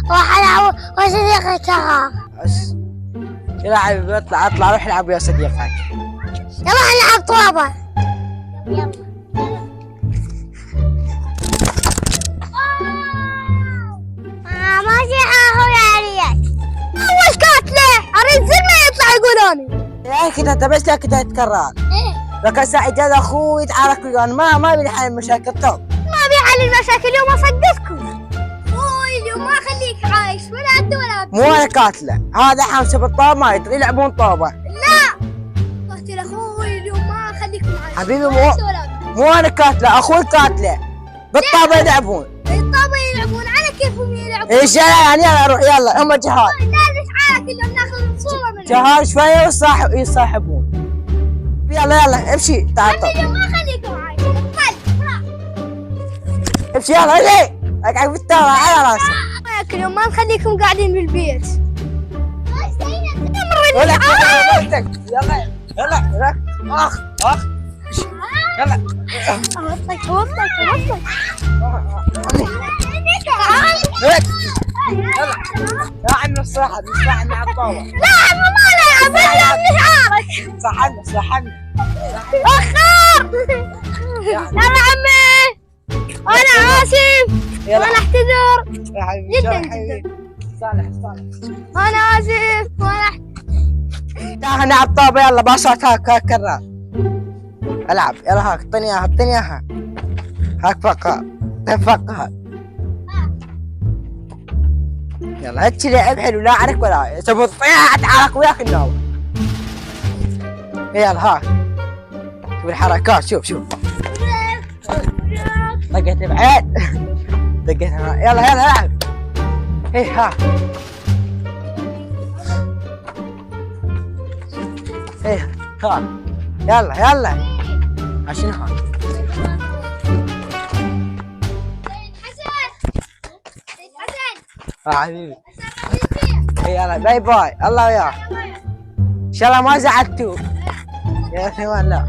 وحلعب وصديقي شغال. بس العب، اطلع روح العب يا صديقك. يلا نلعب طوبة. يلا. ماشي اهو يا ريال. اول كاتلة اريد زي ما يطلع يقولوني. يا اخي انت بس لك تتكرر. لك هسه اجى اخوي يتعارك ويانا ما بيحل المشاكل. طب ما بيحل المشاكل اليوم اصدقكم. اخوي اليوم ما اخليك عايش ولا انت ولا انت. مو انا قاتله، هذا حامسه بالطابه ما يدري يلعبون طابه. لا قاتل اخوي اليوم ما اخليكم عايش. حبيبي ولا مو انا قاتله، اخوي قاتله بالطابه يلعبون. الطابة يلعبون على كيفهم يلعبون. ايش يعني يلا روح يلا هم جهال. لا نتعارك اليوم ناخذ صورة منهم. جهال شويه يصاحبون. يلا امشي تعال. أنا اليوم ما اخليكم عايش. امشي يلا ليه؟ اقعد بالطابه على راسك. اليوم ما نخليكم قاعدين بالبيت. ولا يلا يلا اخ يلا اوطك يلا يا عم صحنا على الطاوله. لا عم ما نلعب اليوم نتعارك. صحنا اخر يلا عمي انا اسف وانا اعتذر يا حبيبي جدا. صالح انا اسف وانا تعال نلعب طابه. يلا باصات هاك كرار العب. يلا هاك اعطيني اياها هاك فقها تفقها. يلا هاتش لعب حلو لا اعرف ولا تبغى تطيح اتعارك وياك الناوي. يلا هاك شوف الحركات. شوف دقيت بعيد دقيتها. يلا العب. ايه ها ايه ها يلا عشان ها حبيبي. يلا باي باي الله وياك. ان شاء الله ما زعلتوا. يا ثمان لا